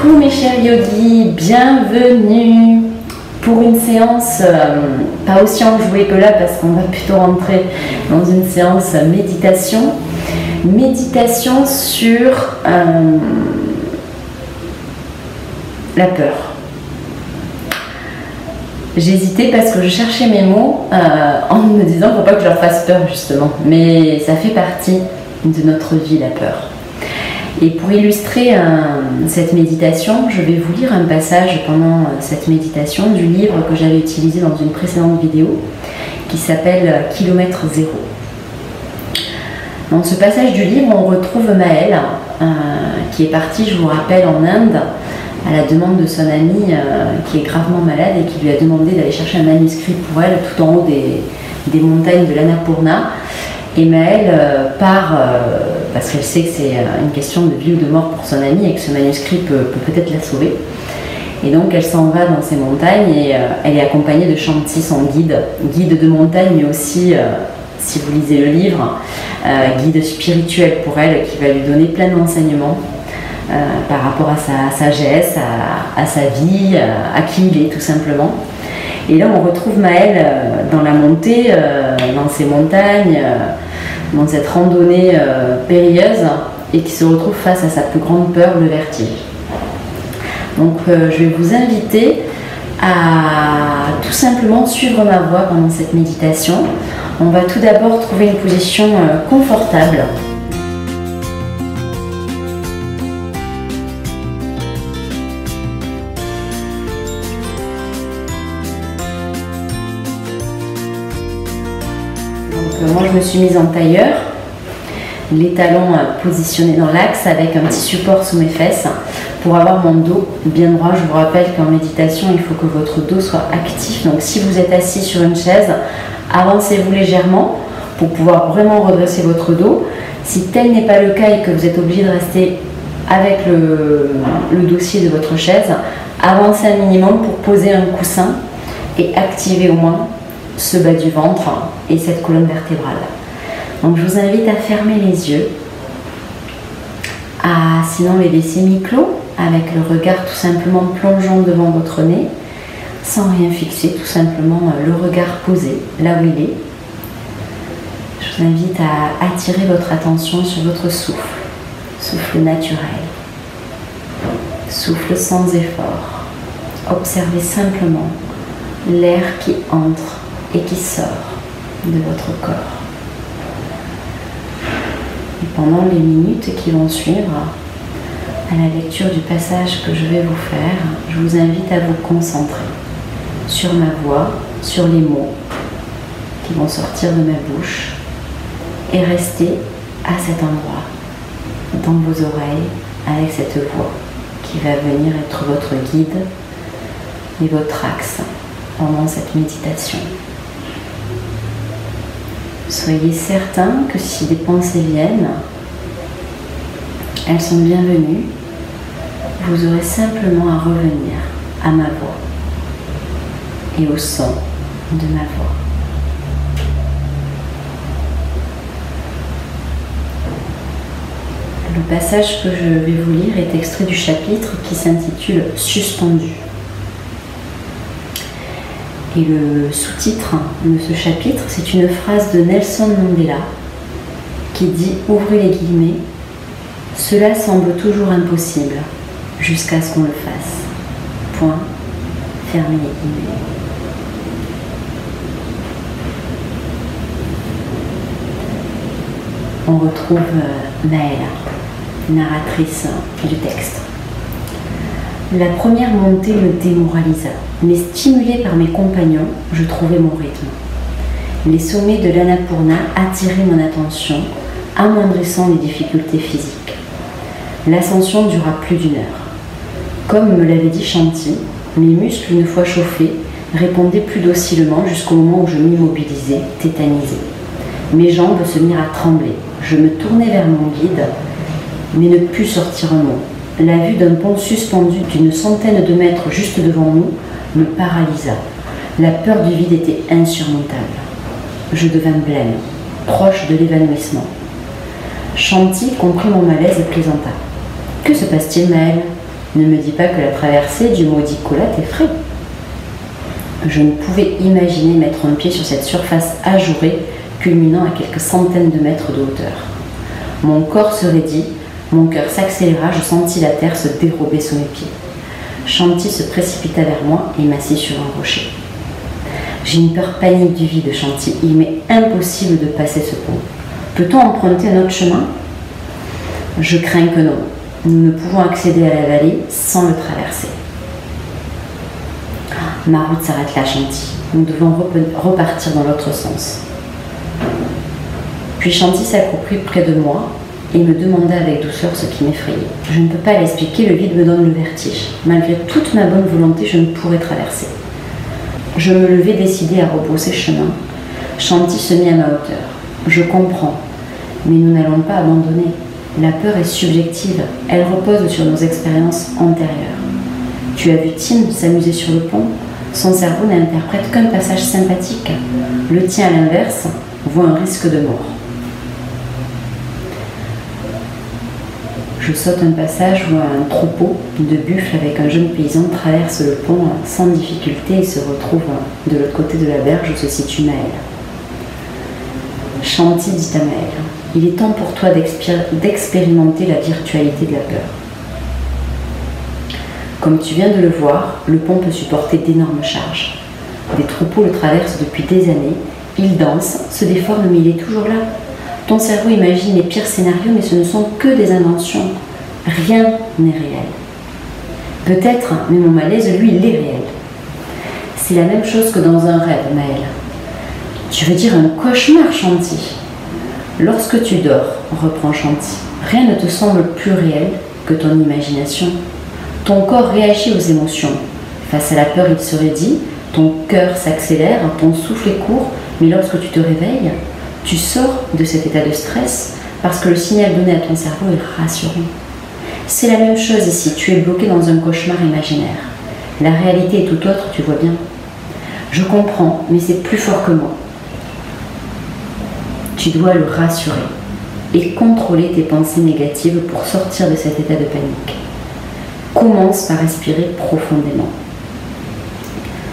Coucou mes chers yogis, bienvenue pour une séance pas aussi enjouée que là parce qu'on va plutôt rentrer dans une séance méditation. Méditation sur la peur. J'hésitais parce que je cherchais mes mots en me disant qu'il ne faut pas que je leur fasse peur justement, mais ça fait partie de notre vie la peur. Et pour illustrer cette méditation, je vais vous lire un passage pendant cette méditation du livre que j'avais utilisé dans une précédente vidéo qui s'appelle Kilomètre Zéro. Dans ce passage du livre, on retrouve Maëlle qui est partie, je vous rappelle, en Inde à la demande de son amie qui est gravement malade et qui lui a demandé d'aller chercher un manuscrit pour elle tout en haut des montagnes de l'Annapurna. Et Maëlle part parce qu'elle sait que c'est une question de vie ou de mort pour son amie et que ce manuscrit peut peut-être la sauver. Et donc elle s'en va dans ces montagnes et elle est accompagnée de Shanti, son guide de montagne, mais aussi, si vous lisez le livre, guide spirituel pour elle qui va lui donner plein d'enseignements par rapport à sa sagesse, à sa vie, à qui il est tout simplement. Et là, on retrouve Maëlle dans la montée, dans ces montagnes, dans cette randonnée périlleuse, et qui se retrouve face à sa plus grande peur, le vertige. Donc, je vais vous inviter à tout simplement suivre ma voix pendant cette méditation. On va tout d'abord trouver une position confortable. Moi je me suis mise en tailleur, les talons positionnés dans l'axe avec un petit support sous mes fesses pour avoir mon dos bien droit. Je vous rappelle qu'en méditation il faut que votre dos soit actif, donc si vous êtes assis sur une chaise, avancez-vous légèrement pour pouvoir vraiment redresser votre dos. Si tel n'est pas le cas et que vous êtes obligé de rester avec le dossier de votre chaise, avancez un minimum pour poser un coussin et activer au moins ce bas du ventre et cette colonne vertébrale. Donc je vous invite à fermer les yeux, à sinon les laisser mi-clos avec le regard tout simplement plongeant devant votre nez sans rien fixer, tout simplement le regard posé là où il est. Je vous invite à attirer votre attention sur votre souffle, souffle naturel, souffle sans effort. Observez simplement l'air qui entre et qui sort de votre corps. Et pendant les minutes qui vont suivre, à la lecture du passage que je vais vous faire, je vous invite à vous concentrer sur ma voix, sur les mots qui vont sortir de ma bouche et rester à cet endroit, dans vos oreilles, avec cette voix qui va venir être votre guide et votre axe pendant cette méditation. Soyez certain que si des pensées viennent, elles sont bienvenues. Vous aurez simplement à revenir à ma voix et au son de ma voix. Le passage que je vais vous lire est extrait du chapitre qui s'intitule « Suspendu ». Et le sous-titre de ce chapitre, c'est une phrase de Nelson Mandela qui dit, ouvrez les guillemets, « Cela semble toujours impossible jusqu'à ce qu'on le fasse. Point, fermez les guillemets. » On retrouve Maëlle, narratrice du texte. La première montée me démoralisa, mais stimulée par mes compagnons, je trouvais mon rythme. Les sommets de l'Annapurna attiraient mon attention, amoindrissant les difficultés physiques. L'ascension dura plus d'1 heure. Comme me l'avait dit Shanti, mes muscles, une fois chauffés, répondaient plus docilement jusqu'au moment où je m'immobilisais, tétanisé. Mes jambes se mirent à trembler. Je me tournai vers mon guide, mais ne pus sortir un mot. La vue d'un pont suspendu d'une centaine de mètres juste devant nous me paralysa. La peur du vide était insurmontable. Je devins blême, proche de l'évanouissement. Shanti comprit mon malaise et plaisanta. « Que se passe-t-il, Maëlle ? Ne me dis pas que la traversée du maudit Cola t'effraie. Je ne pouvais imaginer mettre un pied sur cette surface ajourée, culminant à quelques centaines de mètres de hauteur. Mon corps se raidit, mon cœur s'accéléra, je sentis la terre se dérober sous mes pieds. Shanti se précipita vers moi et m'assit sur un rocher. J'ai une peur panique du vide, Shanti. Il m'est impossible de passer ce pont. Peut-on emprunter un autre chemin? Je crains que non. Nous ne pouvons accéder à la vallée sans le traverser. Ma route s'arrête là, Shanti. Nous devons repartir dans l'autre sens. Puis Shanti s'accroupit près de moi et me demanda avec douceur ce qui m'effrayait. Je ne peux pas l'expliquer, le vide me donne le vertige. Malgré toute ma bonne volonté, je ne pourrais traverser. Je me levai décidée à rebrousser chemin. Shanti se mit à ma hauteur. Je comprends, mais nous n'allons pas abandonner. La peur est subjective, elle repose sur nos expériences antérieures. Tu as vu Tim s'amuser sur le pont? Son cerveau n'interprète qu'un passage sympathique. Le tien, à l'inverse, voit un risque de mort. Je saute un passage où un troupeau de buffles avec un jeune paysan traverse le pont sans difficulté et se retrouve de l'autre côté de la berge où se situe Maël. Shanti dit à Maël, il est temps pour toi d'expérimenter la virtualité de la peur. Comme tu viens de le voir, le pont peut supporter d'énormes charges. Des troupeaux le traversent depuis des années, il danse, se déforme mais il est toujours là. Ton cerveau imagine les pires scénarios, mais ce ne sont que des inventions. Rien n'est réel. Peut-être, mais mon malaise, lui, il est réel. C'est la même chose que dans un rêve, Maël. Tu veux dire un cauchemar, Shanti? Lorsque tu dors, reprend Shanti, rien ne te semble plus réel que ton imagination. Ton corps réagit aux émotions. Face à la peur, il se raidit, ton cœur s'accélère, ton souffle est court, mais lorsque tu te réveilles, tu sors de cet état de stress parce que le signal donné à ton cerveau est rassurant. C'est la même chose ici, tu es bloqué dans un cauchemar imaginaire. La réalité est tout autre, tu vois bien. Je comprends, mais c'est plus fort que moi. Tu dois le rassurer et contrôler tes pensées négatives pour sortir de cet état de panique. Commence par respirer profondément.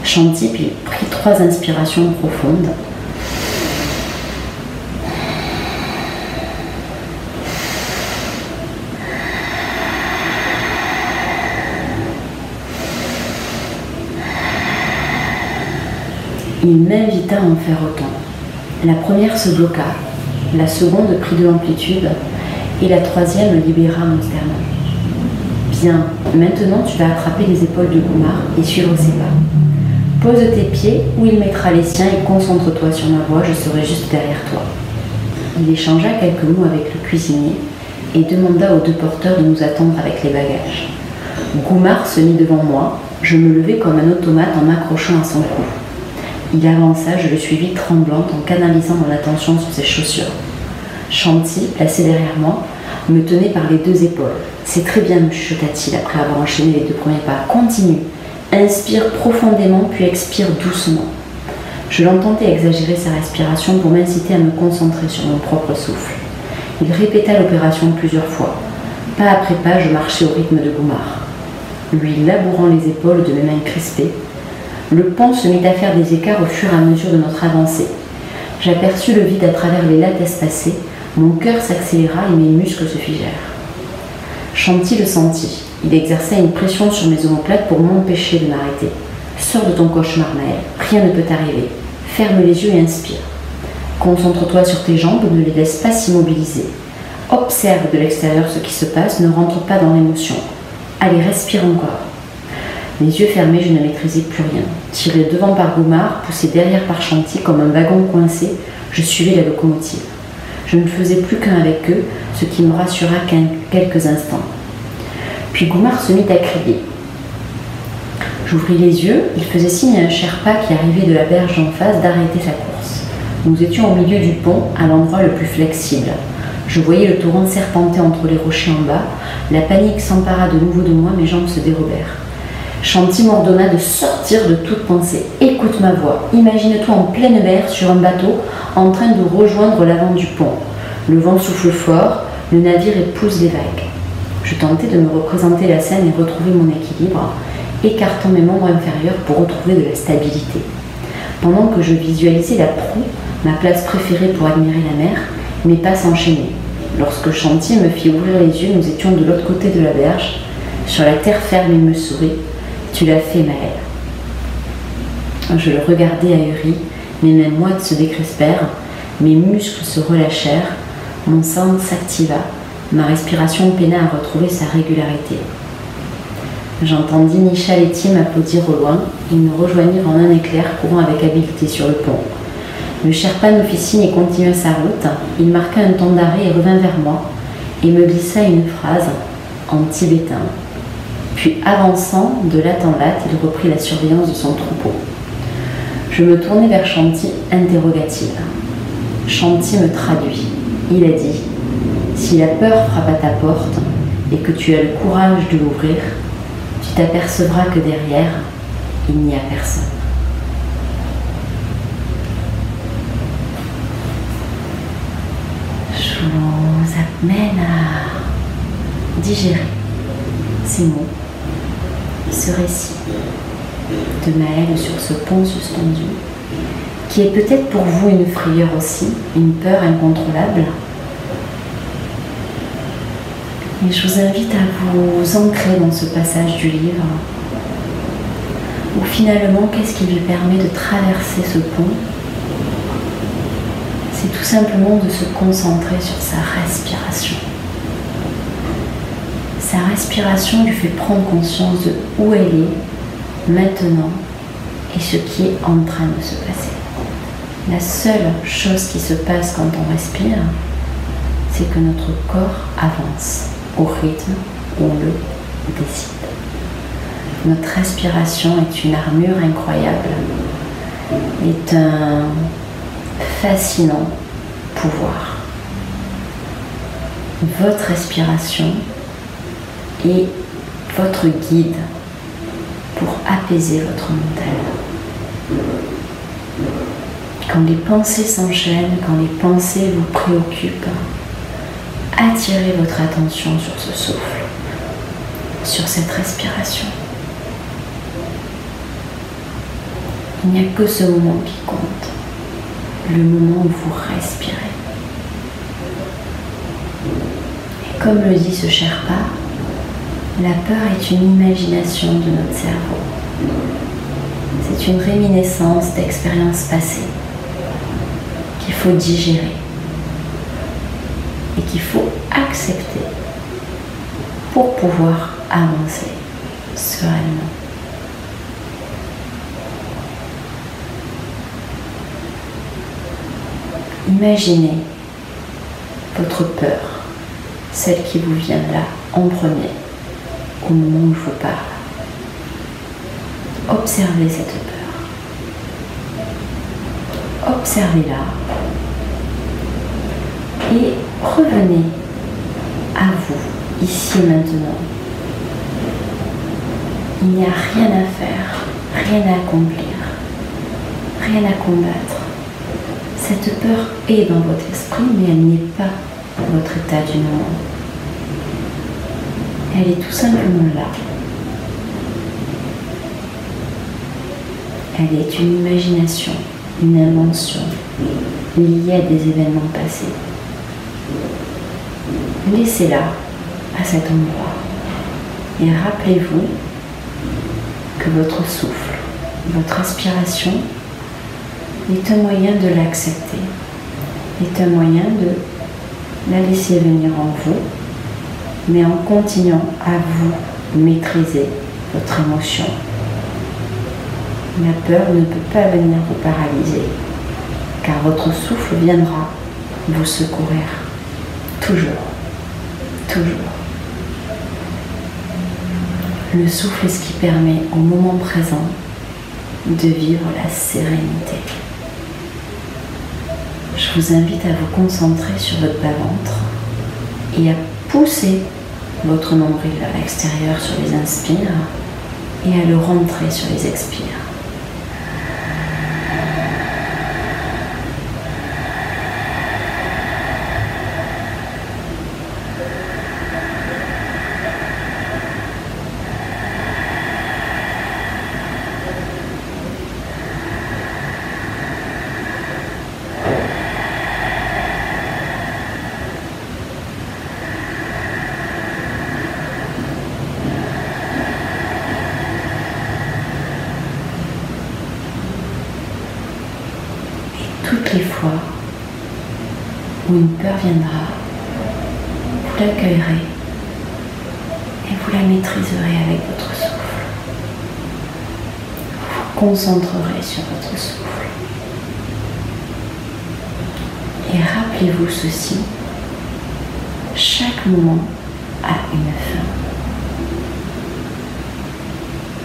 Shanti prit 3 inspirations profondes. Il m'invita à en faire autant. La première se bloqua, la seconde prit de l'amplitude et la troisième libéra mon sternum. Bien, maintenant tu vas attraper les épaules de Kumar et suivre ses pas. Pose tes pieds où il mettra les siens et concentre-toi sur ma voix, je serai juste derrière toi. Il échangea quelques mots avec le cuisinier et demanda aux 2 porteurs de nous attendre avec les bagages. Kumar se mit devant moi, je me levai comme un automate en m'accrochant à son cou. Il avança, je le suivis tremblante en canalisant mon attention sur ses chaussures. Shanti, placé derrière moi, me tenait par les 2 épaules. C'est très bien, me chuchota-t-il après avoir enchaîné les 2 premiers pas. Continue. Inspire profondément puis expire doucement. Je l'entendais exagérer sa respiration pour m'inciter à me concentrer sur mon propre souffle. Il répéta l'opération plusieurs fois. Pas après pas, je marchais au rythme de Kumar. Lui labourant les épaules de mes mains crispées, le pont se mit à faire des écarts au fur et à mesure de notre avancée. J'aperçus le vide à travers les lattes espacées, mon cœur s'accéléra et mes muscles se figèrent. Shanti le sentit. Il exerçait une pression sur mes omoplates pour m'empêcher de m'arrêter. Sors de ton cauchemar, Maël. Rien ne peut t'arriver. Ferme les yeux et inspire. Concentre-toi sur tes jambes, ne les laisse pas s'immobiliser. Observe de l'extérieur ce qui se passe, ne rentre pas dans l'émotion. Allez, respire encore. Les yeux fermés, je ne maîtrisais plus rien. Tiré devant par Kumar, poussé derrière par Shanti comme un wagon coincé, je suivais la locomotive. Je ne faisais plus qu'un avec eux, ce qui me rassura quelques instants. Puis Kumar se mit à crier. J'ouvris les yeux, il faisait signe à un Sherpa qui arrivait de la berge en face d'arrêter sa course. Nous étions au milieu du pont, à l'endroit le plus flexible. Je voyais le torrent serpenter entre les rochers en bas. La panique s'empara de nouveau de moi, mes jambes se dérobèrent. Shanti m'ordonna de sortir de toute pensée. Écoute ma voix. Imagine-toi en pleine mer sur un bateau en train de rejoindre l'avant du pont. Le vent souffle fort, le navire épouse les vagues. Je tentais de me représenter la scène et retrouver mon équilibre, écartant mes membres inférieurs pour retrouver de la stabilité. Pendant que je visualisais la proue, ma place préférée pour admirer la mer, mes pas s'enchaînaient. Lorsque Chanty me fit ouvrir les yeux, nous étions de l'autre côté de la berge. Sur la terre ferme, il me sourit. « Tu l'as fait, Maëlle. » Je le regardais ahuri, mes mains moites se décrispèrent, mes muscles se relâchèrent, mon sang s'activa, ma respiration peina à retrouver sa régularité. J'entendis Nichal et Tim applaudir au loin. Ils me rejoignirent en un éclair, courant avec habileté sur le pont. Le Sherpa nous fit signe et continua sa route. Il marqua un temps d'arrêt et revint vers moi et me glissa une phrase en tibétain. Puis, avançant de latte en latte, il reprit la surveillance de son troupeau. Je me tournai vers Chanty, interrogative. Chanty me traduit. Il a dit « Si la peur frappe à ta porte et que tu as le courage de l'ouvrir, tu t'apercevras que derrière, il n'y a personne. » Je vous amène à digérer ces mots, ce récit de Maëlle sur ce pont suspendu, qui est peut-être pour vous une frayeur aussi, une peur incontrôlable. Et je vous invite à vous ancrer dans ce passage du livre, où finalement, qu'est-ce qui lui permet de traverser ce pont? C'est tout simplement de se concentrer sur sa respiration. Sa respiration lui fait prendre conscience de où elle est maintenant et ce qui est en train de se passer. La seule chose qui se passe quand on respire, c'est que notre corps avance au rythme où on le décide. Notre respiration est une armure incroyable, est un fascinant pouvoir. Votre respiration est votre guide pour apaiser votre mental. Quand les pensées s'enchaînent, quand les pensées vous préoccupent, attirez votre attention sur ce souffle, sur cette respiration. Il n'y a que ce moment qui compte, le moment où vous respirez. Et comme le dit ce Sherpa, la peur est une imagination de notre cerveau. C'est une réminiscence d'expériences passées qu'il faut digérer et qu'il faut accepter pour pouvoir avancer sereinement. Imaginez votre peur, celle qui vous vient là en premier, au moment où je vous parle. Observez cette peur. Observez-la et revenez à vous, ici et maintenant. Il n'y a rien à faire, rien à accomplir, rien à combattre. Cette peur est dans votre esprit, mais elle n'est pas votre état du moment. Elle est tout simplement là. Elle est une imagination, une invention liée à des événements passés. Laissez-la à cet endroit et rappelez-vous que votre souffle, votre respiration est un moyen de l'accepter, est un moyen de la laisser venir en vous, mais en continuant à vous maîtriser votre émotion. La peur ne peut pas venir vous paralyser, car votre souffle viendra vous secourir. Toujours. Toujours. Le souffle est ce qui permet au moment présent de vivre la sérénité. Je vous invite à vous concentrer sur votre bas-ventre et à pousser votre nombril vers l'extérieur sur les inspires et à le rentrer sur les expires. toutes les fois où une peur viendra, vous l'accueillerez et vous la maîtriserez avec votre souffle. Vous vous concentrerez sur votre souffle. Et rappelez-vous ceci, chaque moment a une fin.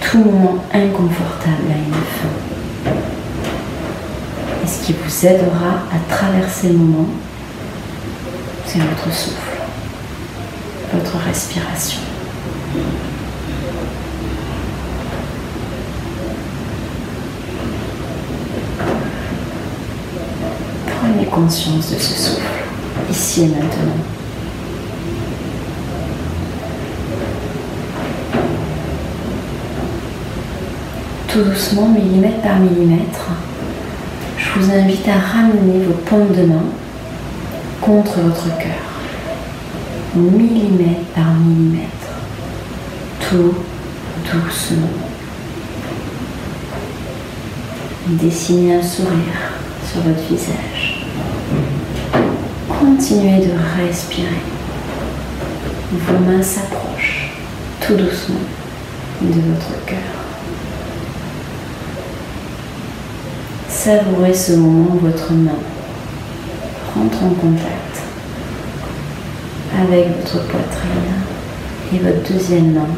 Tout moment inconfortable a une fin. Et ce qui vous aidera à traverser le moment, c'est votre souffle, votre respiration. Prenez conscience de ce souffle, ici et maintenant. Tout doucement, millimètre par millimètre, je vous invite à ramener vos paumes de main contre votre cœur, millimètre par millimètre, tout doucement. Dessinez un sourire sur votre visage. Continuez de respirer. Vos mains s'approchent tout doucement de votre cœur. Savourez ce moment où votre main rentre en contact avec votre poitrine et votre deuxième main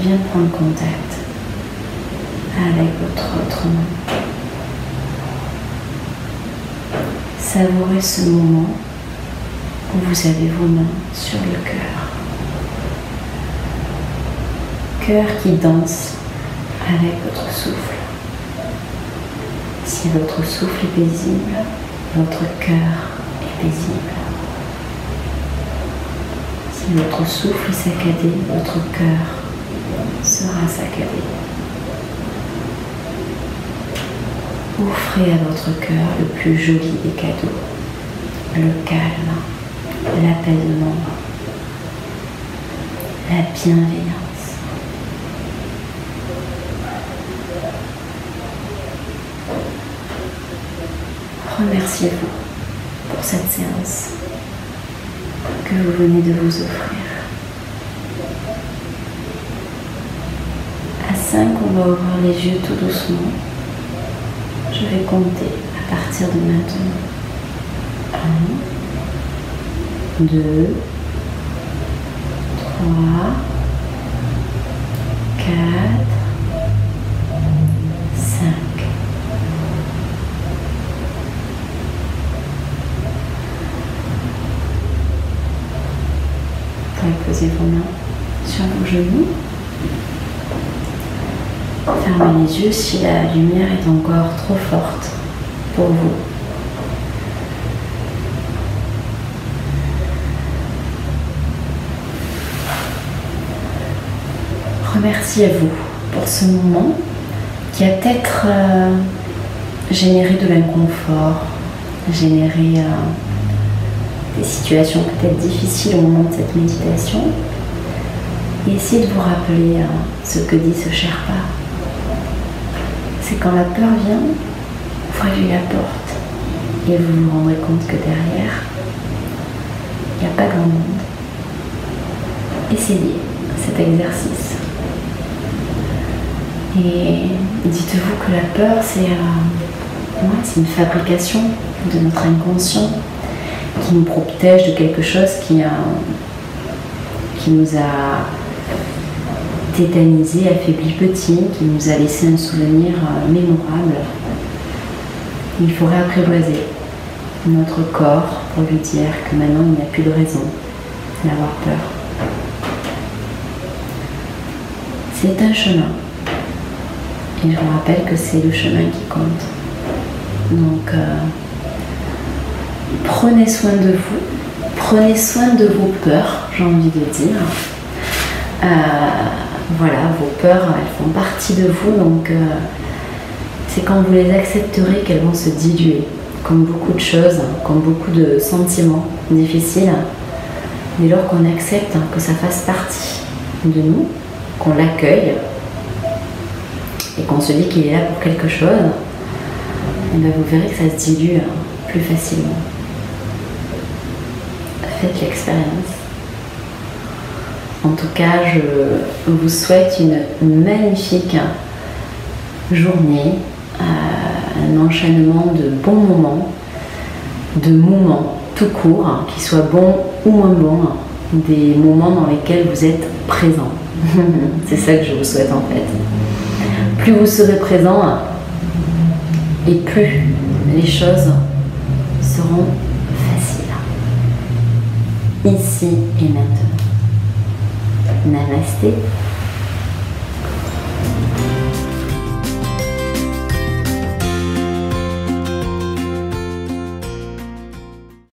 vient prendre contact avec votre autre main. Savourez ce moment où vous avez vos mains sur le cœur. Cœur qui danse avec votre souffle. Si votre souffle est paisible, votre cœur est paisible. Si votre souffle est saccadé, votre cœur sera saccadé. Offrez à votre cœur le plus joli des cadeaux, le calme, l'apaisement, la bienveillance. Remerciez-vous pour cette séance que vous venez de vous offrir. À 5, on va ouvrir les yeux tout doucement. Je vais compter à partir de maintenant. 1, 2, 3, 4, 5. Vous pouvez poser vos mains sur vos genoux. Fermez les yeux si la lumière est encore trop forte pour vous. Remerciez-vous pour ce moment qui a peut-être généré de l'inconfort, généré des situations peut-être difficiles au moment de cette méditation. Et essayez de vous rappeler ce que dit ce Sherpa. C'est quand la peur vient, ouvrez-lui la porte et vous vous rendrez compte que derrière, il n'y a pas grand monde. Essayez cet exercice. Et dites-vous que la peur, c'est une fabrication de notre inconscient qui nous protège de quelque chose qui nous a tétanisé, affaibli petit, qui nous a laissé un souvenir mémorable. Il faut réapprivoiser notre corps pour lui dire que maintenant il n'y a plus de raison d'avoir peur. C'est un chemin. Et je vous rappelle que c'est le chemin qui compte. Donc, prenez soin de vous, prenez soin de vos peurs, j'ai envie de dire. Voilà, vos peurs, elles font partie de vous, donc c'est quand vous les accepterez qu'elles vont se diluer, comme beaucoup de choses, comme beaucoup de sentiments difficiles. Dès lors qu'on accepte que ça fasse partie de nous, qu'on l'accueille, et qu'on se dit qu'il est là pour quelque chose, et bien vous verrez que ça se dilue plus facilement. Faites l'expérience. En tout cas, je vous souhaite une magnifique journée, un enchaînement de bons moments, de moments tout court, qu'ils soient bons ou moins bons, des moments dans lesquels vous êtes présent. C'est ça que je vous souhaite en fait. Plus vous serez présent et plus les choses seront faciles. Ici et maintenant. Namasté.